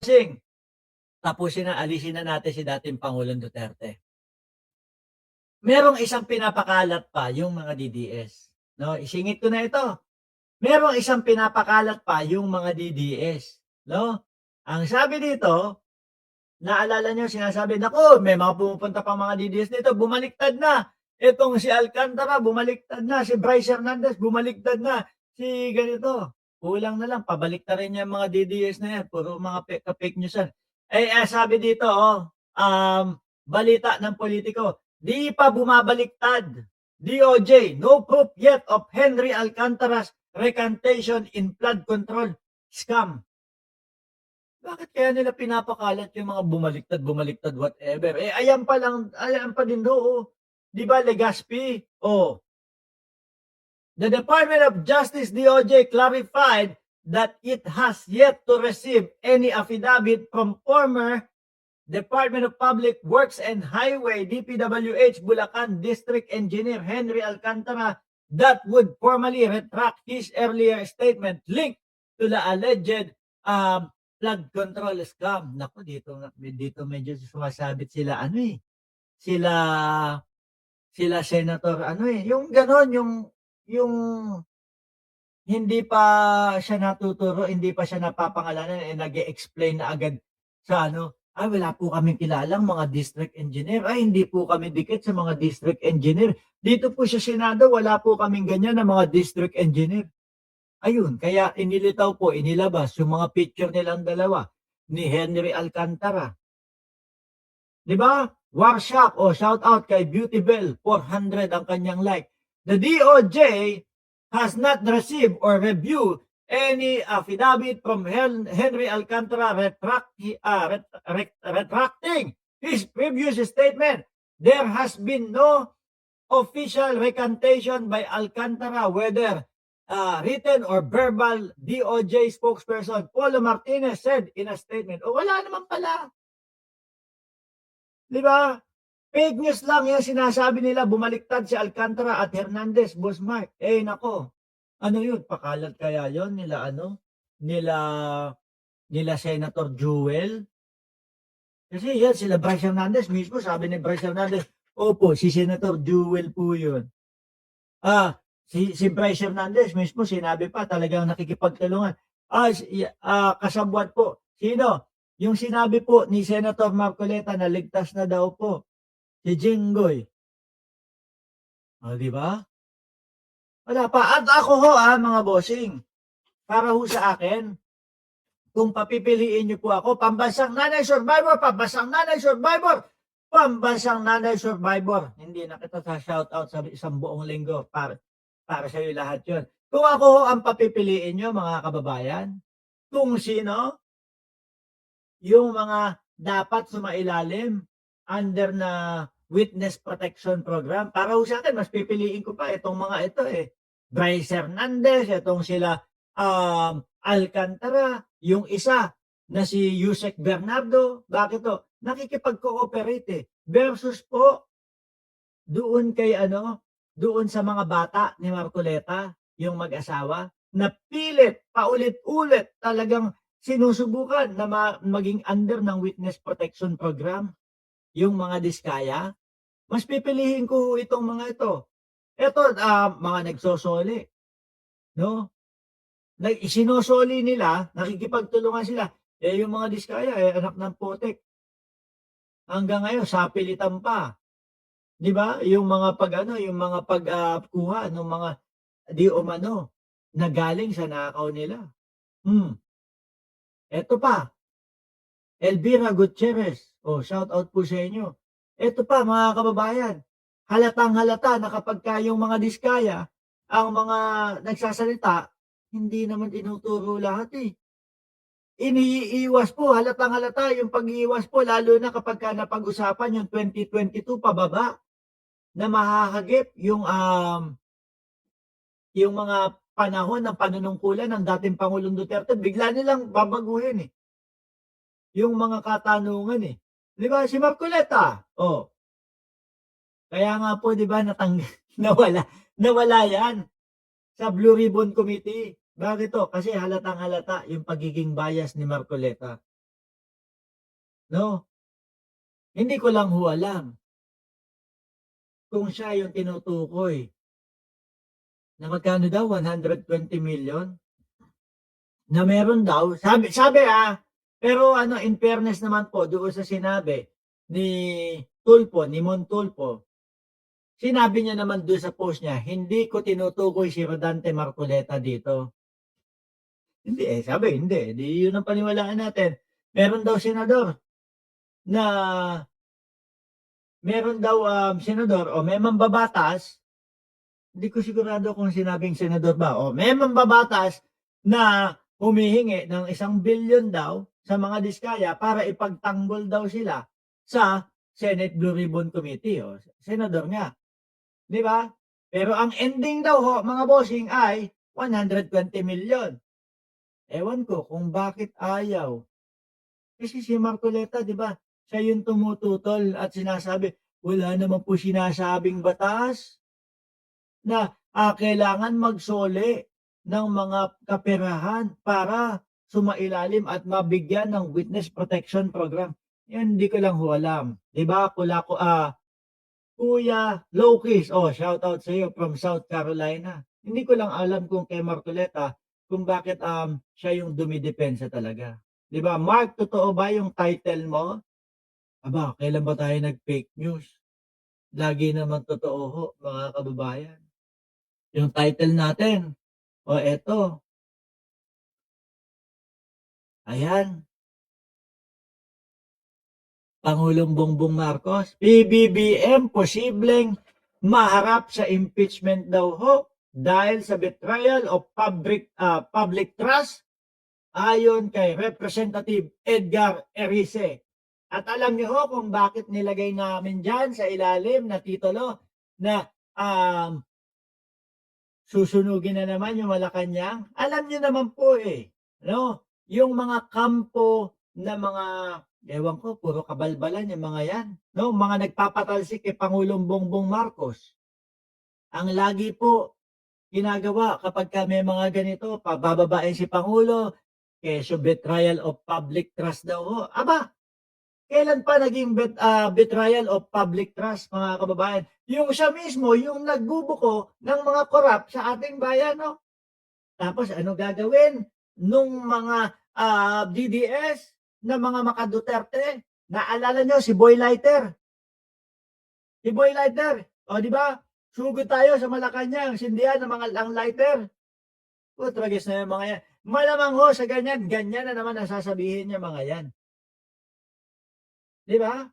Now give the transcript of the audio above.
Kasing tapusin na, alisin na natin si dating Pangulong Duterte. Merong isang pinapakalat pa yung mga DDS, 'no, isingit ko na ito. Merong isang pinapakalat pa yung mga DDS, 'no. Ang sabi dito, naalala niyo sinasabi, "Naku, may mga pumupunta pang mga DDS dito, bumaliktad na. Itong si Alcantara bumaliktad na, si Bryce Hernandez bumaliktad na, si ganito." Kulang na lang pabaliktarin niya ang mga DDS na yan, puro mga fake news yan. Sabi dito, balita ng politiko, "Di pa bumabaliktad. DOJ, no proof yet of Henry Alcantara's recantation in flood control scam." Bakit kaya nila pinapakalat yung mga bumaliktad, whatever, ayan pa lang, ayan pa din daw, 'di ba Legazpi, "The Department of Justice, DOJ, clarified that it has yet to receive any affidavit from former Department of Public Works and Highway, DPWH, Bulacan District Engineer Henry Alcantara that would formally retract his earlier statement linked to the alleged flood control scam." Naku, dito medyo sumasabit sila sila sila Senator yung gano'n, yung hindi pa siya natuturo, hindi pa siya napapangalanan, nag-e-explain na agad sa wala po kaming kilalang mga district engineer, hindi po kami dikit sa mga district engineer. Dito po sa Senado wala po kaming ganyan na mga district engineer. Ayun, kaya inilitaw po, inilabas yung mga picture nilang dalawa ni Henry Alcantara. 'Di ba? Workshop, shout out kay Beauty Bell, 400 ang kanyang like. "The DOJ has not received or reviewed any affidavit from Henry Alcantara retracting his previous statement. There has been no official recantation by Alcantara, whether written or verbal," DOJ spokesperson Paulo Martinez said in a statement. Wala naman pala. 'Di ba? Fake news lang 'yang sinasabi nila, bumaliktad si Alcantara at Hernandez, Boss Mark. Nako, ano 'yun, pakalat kaya 'yun nila nila Senator Jewel? Kasi 'yan sila Bryce Hernandez mismo, sabi ni Bryce Hernandez, "Opo, si Senator Jewel po 'yun." Si Bryce Hernandez mismo sinabi pa, talagang nakikipagtulungan. Kasabwat po, sino? Yung sinabi po ni Senator Marcoleta na ligtas na daw po, si Jinggoy. 'Di ba? Wala pa. At ako mga bossing, para sa akin, kung papipiliin niyo po ako, pambansang nanay survivor, pambansang nanay survivor, pambansang nanay survivor. Hindi na kita sa-shoutout sa isang buong linggo, para sa'yo lahat 'yun. Kung ako ang papipiliin niyo mga kababayan, kung sino yung mga dapat sumailalim under na witness protection program, para sa akin mas pipiliin ko pa itong mga ito, Bryce Hernandez, itong sila, Alcantara, yung isa na si Yusek Bernardo. Bakit nakikipag-cooperate, versus po doon kay doon sa mga bata ni Marcoleta, yung mag-asawa, na pilit paulit-ulit talagang sinusubukan na maging under ng witness protection program, yung mga diskaya. Mas pipiliin ko itong mga ito. Ito, mga nagsosoli, 'no? Isinosoli nila, nakikipagtulungan sila. Yung mga diskaya, anak ng putik. Hanggang ngayon sapilitan pa. 'Di ba? Yung mga kuha ng mga di umano na galing sa nakaw nila. Eto pa, Elvira Gutierrez, shout out po sa inyo. Eto pa mga kababayan, halatang-halata na kapagka yung mga diskaya, ang mga nagsasalita, hindi naman tinuturo lahat, Iniiwas po, halatang-halata yung pag-iiwas po, lalo na kapagka napag-usapan yung 2022 pababa, na mahahagip yung mga panahon ng panunungkulan ng dating Pangulong Duterte, bigla nilang babaguhin, yung mga katanungan, 'Di ba si Marcoleta, kaya nga po 'di ba nawala nawala 'yan sa Blue Ribbon Committee. Bakit kasi halatang-halata yung pagiging bias ni Marcoleta. 'no? Hindi ko lang ho alam kung siya yung tinutukoy na magkano daw 120 million na meron daw sabi sabi, pero ano in fairness naman po doon sa sinabi ni ni Mon Tulfo, sinabi niya naman dun sa post niya, "Hindi ko tinutukoy si Rodante Marcoleta dito." Hindi, sabi hindi, 'di yun ang paniwalaan natin. Meron daw senador na meron daw, senador o may mambabatas, hindi ko sigurado kung sinabing senador ba o may mambabatas na humihingi ng 1 billion daw sa mga diskaya para ipagtanggol daw sila sa Senate Blue Ribbon Committee, o senador nga, 'di ba? Pero ang ending daw ho mga bossing ay 120 million. Ewan ko kung bakit ayaw. Kasi si Marcoleta 'di ba, siya yung tumututol at sinasabi, wala naman po sinasabing batas na, kailangan magsoli ng mga kaperahan para sumailalim at mabigyan ng Witness Protection Program. Yan hindi ko lang ho alam, 'di ba, Kuya Lokis, oh, shoutout sa iyo from South Carolina. Hindi ko lang alam kung kay Marcoleta kung bakit, siya yung dumidepensa talaga. 'Di ba, Mark, totoo ba yung title mo? Aba, kailan ba tayo nag-fake news? Lagi naman totoo ho, mga kababayan. Yung title natin, o eto, ayan, Pangulong Bongbong Marcos, PBBM posibleng maharap sa impeachment daw ho dahil sa betrayal of public trust ayon kay Representative Edgar Erice. At alam niyo ho kung bakit nilagay namin diyan sa ilalim na titulo na susunugin na naman yung Malacanang? Alam niyo naman po, 'no, yung mga kampo na mga ewan ko, puro kabalbalan yung mga 'yan, 'no, mga nagpapatalsik kay Pangulong Bongbong Marcos. Ang lagi po ginagawa kapagka may mga ganito, pabababain si Pangulo, kesyo betrayal of public trust daw ho. Aba, kailan pa naging betrayal of public trust, mga kababayan? Yung siya mismo yung nagbubuko ng mga korap sa ating bayan, 'no? Tapos ano gagawin nung mga, DDS na mga maka-Duterte? Naalala niyo si Boy Lighter? Si Boy Lighter, oh, 'di ba? Sugod tayo sa Malacanang, sindihan ng mga ang lighter. Tragis na yung mga 'yan. Malamang ho sa ganyan, ganyan na naman ang sasabihin niyang mga 'yan, 'di ba?